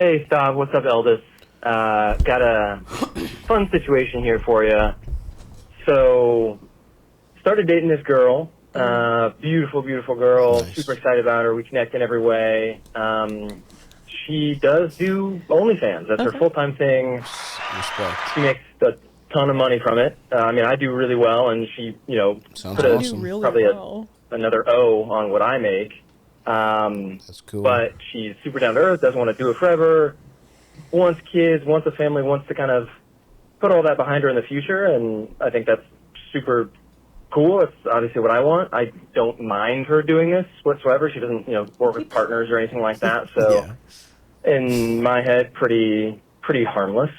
Hey, Stav, what's up, Eldest? Got a fun situation here for you. So, started dating this girl. Beautiful, beautiful girl. Nice. Super excited about her. We connect in every way. She does do OnlyFans. That's her full-time thing. Respect. She makes a ton of money from it. I do really well, and she, Sounds put awesome. probably another O on what I make. That's cool. But she's super down to earth, doesn't want to do it forever, wants kids, wants a family, wants to kind of put all that behind her in the future, and I think that's super cool. It's obviously what I want. I don't mind her doing this whatsoever. She doesn't, work with partners or anything like that. So in my head, pretty harmless.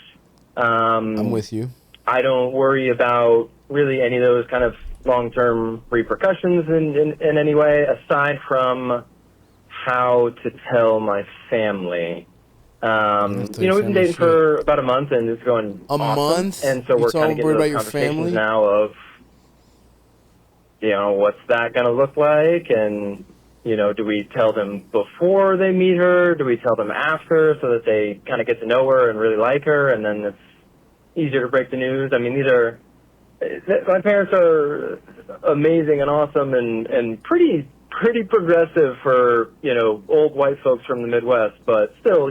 I'm with you. I don't worry about really any of those kind of long-term repercussions in any way, aside from how to tell my family. We've been dating for about a month, and it's going awesome. Month? And so we're kind of getting those conversations now of, what's that going to look like? And, do we tell them before they meet her? Do we tell them after so that they kind of get to know her and really like her? And then it's easier to break the news. I mean, my parents are amazing and awesome and pretty progressive for, old white folks from the Midwest, but still,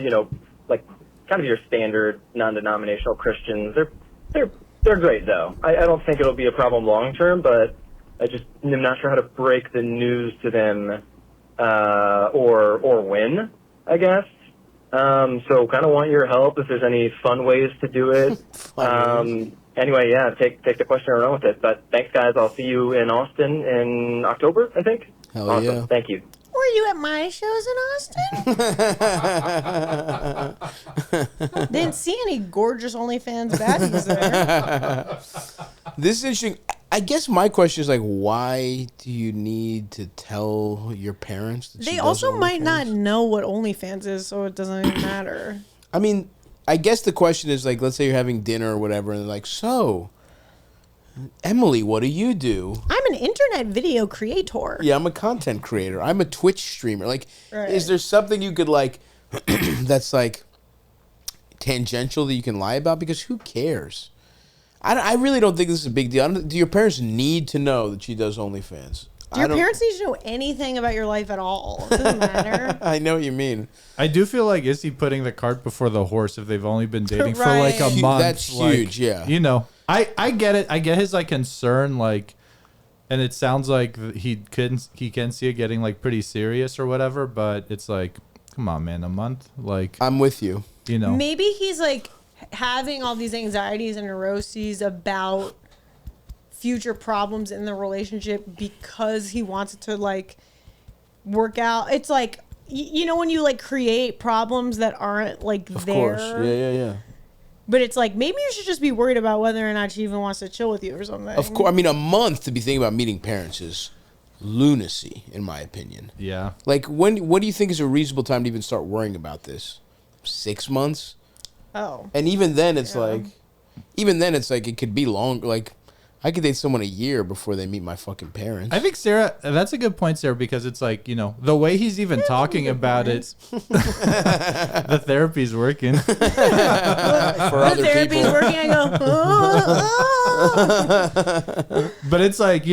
like kind of your standard non-denominational Christians. They're great though. I don't think it'll be a problem long term, but I'm not sure how to break the news to them, or when, I guess. So kind of want your help if there's any fun ways to do it. Anyway, take the question and run with it. But thanks, guys. I'll see you in Austin in October, I think. Hell awesome. Yeah. Thank you. Were you at my shows in Austin? Didn't see any gorgeous OnlyFans baddies there. This is interesting. I guess my question is like, why do you need to tell your parents that they also might not know what OnlyFans is, so it doesn't even matter. I mean, I guess the question is like, let's say you're having dinner or whatever, and they're like, so, Emily, what do you do? I'm an internet video creator. Yeah, I'm a content creator. I'm a Twitch streamer. Like, is there something you could like that's like tangential that you can lie about? Because who cares? I really don't think this is a big deal. Do your parents need to know that she does OnlyFans? Do your parents need to know anything about your life at all? It doesn't matter. I know what you mean. I do feel like, is he putting the cart before the horse if they've only been dating for like a month? That's huge, yeah. I get it. I get his like concern, like, and it sounds like he can see it getting like pretty serious or whatever, but it's like, come on, man, a month? Like, I'm with you. Maybe he's like having all these anxieties and neuroses about future problems in the relationship because he wants it to like work out. It's like, when you like create problems that aren't like of there. Of course, yeah. But it's like, maybe you should just be worried about whether or not she even wants to chill with you or something. Of course, I mean, a month to be thinking about meeting parents is lunacy, in my opinion. Yeah. Like, what do you think is a reasonable time to even start worrying about this? 6 months? Oh. And even then, it's like, it could be long. Like, I could date someone a year before they meet my fucking parents. I think, Sarah, that's a good point, Sarah, because it's like, the way he's even talking about it, the therapy's working. For other therapy's people. working, I go, oh. But it's like,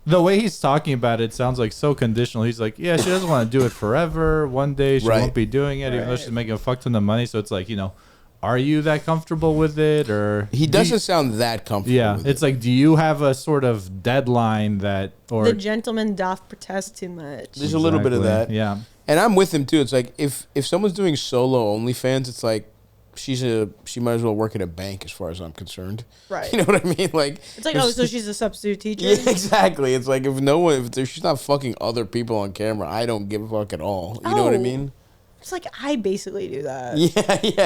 the way he's talking about it sounds like so conditional. He's like, yeah, she doesn't want to do it forever. One day she won't be doing it, even though she's making a fuck ton of money. So it's like, are you that comfortable with it? Or he doesn't sound that comfortable. Yeah, with it's it. like, do you have a sort of deadline that, or the gentleman doth protest too much? There's a little bit of that. Yeah, and I'm with him too. It's like if someone's doing solo OnlyFans, it's like she might as well work at a bank as far as I'm concerned. Right. You know what I mean? Like, it's like, so she's a substitute teacher. Yeah, exactly. It's like if she's not fucking other people on camera, I don't give a fuck at all. You know what I mean? It's like, I basically do that.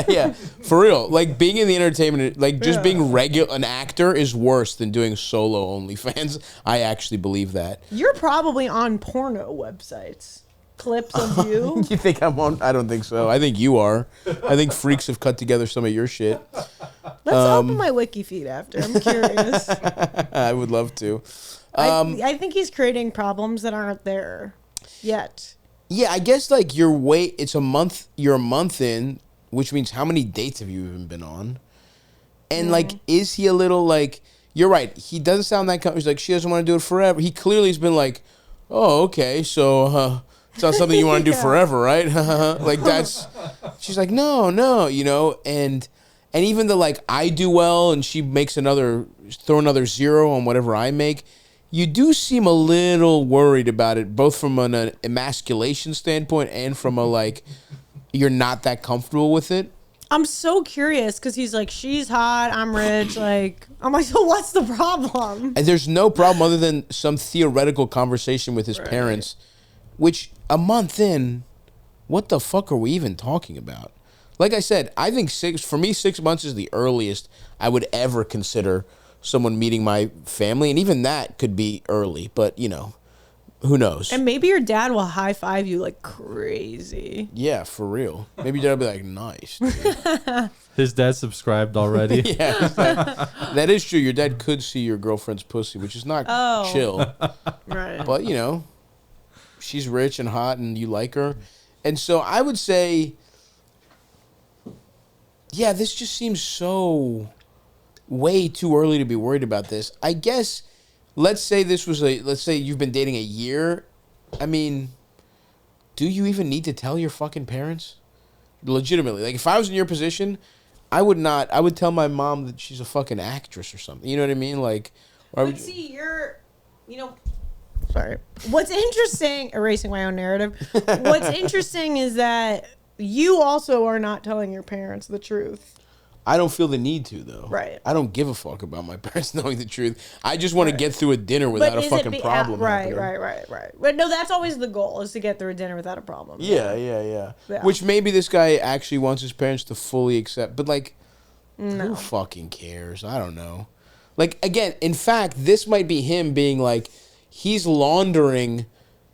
Yeah. For real. Like, being in the entertainment, like, just being an actor is worse than doing solo OnlyFans. I actually believe that. You're probably on porno websites. Clips of you. You think I'm on? I don't think so. I think you are. I think freaks have cut together some of your shit. Let's open my wiki feed after. I'm curious. I would love to. I think he's creating problems that aren't there yet. Yeah, I guess like it's a month. You're a month in, which means how many dates have you even been on? And like, is he a little like? You're right. He doesn't sound that. He's like she doesn't want to do it forever. He clearly has been like, oh, okay, so it's not something you want to do forever, right? Like that's. She's like, no, and even the like I do well, and she makes throw another zero on whatever I make. You do seem a little worried about it, both from an emasculation standpoint and from a like, you're not that comfortable with it. I'm so curious because he's like, she's hot, I'm rich. Like, I'm like, so what's the problem? And there's no problem other than some theoretical conversation with his parents, which a month in, what the fuck are we even talking about? Like I said, I think 6 months is the earliest I would ever consider someone meeting my family, and even that could be early, but who knows? And maybe your dad will high five you like crazy. Yeah, for real. Maybe your dad will be like, nice, dude. His dad subscribed already. Yeah, that is true. Your dad could see your girlfriend's pussy, which is not chill. Right. But she's rich and hot and you like her. And so I would say, yeah, this just seems so way too early to be worried about this. I guess, let's say you've been dating a year. I mean, do you even need to tell your fucking parents? Legitimately. Like, if I was in your position, I would tell my mom that she's a fucking actress or something. You know what I mean? Like, but see, sorry. What's interesting, erasing my own narrative, what's interesting is that you also are not telling your parents the truth. I don't feel the need to, though. Right. I don't give a fuck about my parents knowing the truth. I just want to get through a dinner without a fucking problem. Right. But no, that's always the goal, is to get through a dinner without a problem. Yeah. Which maybe this guy actually wants his parents to fully accept. But, like, who fucking cares? I don't know. Like, again, in fact, this might be him being like, he's laundering.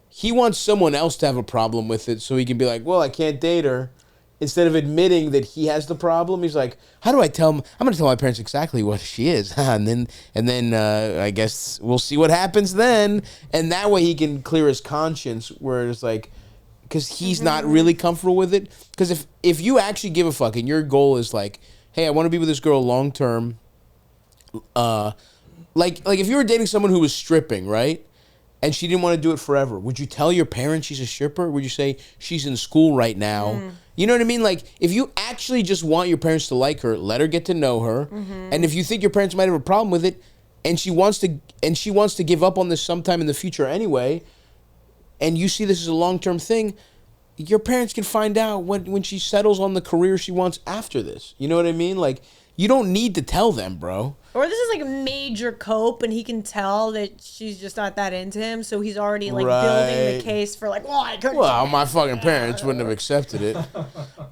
He wants someone else to have a problem with it so he can be like, well, I can't date her. Instead of admitting that he has the problem, he's like, how do I tell him? I'm going to tell my parents exactly what she is. and then I guess we'll see what happens then. And that way he can clear his conscience, where it's like, because he's not really comfortable with it. Because if you actually give a fuck and your goal is like, hey, I want to be with this girl long term. Like if you were dating someone who was stripping, right? And she didn't want to do it forever, would you tell your parents she's a stripper? Would you say she's in school right now? You know what I mean? Like, if you actually just want your parents to like her, let her get to know her. And if you think your parents might have a problem with it, and she wants to give up on this sometime in the future anyway, and you see this as a long-term thing, your parents can find out when she settles on the career she wants after this. You know what I mean? Like, you don't need to tell them, bro. Or this is like a major cope, and he can tell that she's just not that into him, so he's already like building the case for like, well, I couldn't. Well, my fucking parents wouldn't have accepted it.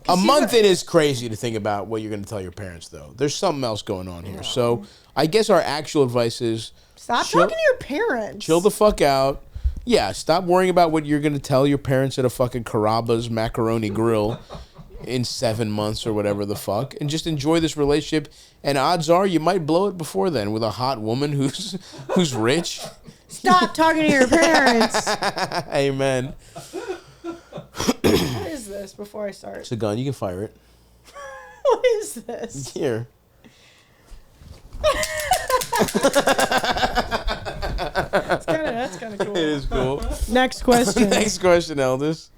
A month in is crazy to think about what you're going to tell your parents, though. There's something else going on here. So I guess our actual advice is stop talking to your parents. Chill the fuck out. Yeah, stop worrying about what you're going to tell your parents at a fucking Carrabba's macaroni grill in 7 months or whatever the fuck, and just enjoy this relationship. And odds are you might blow it before then with a hot woman who's rich. Stop talking to your parents. Amen. What is this before I start? It's a gun. You can fire it. What is this? Here. That's kind of cool. It is cool. Next question. Next question, Eldest.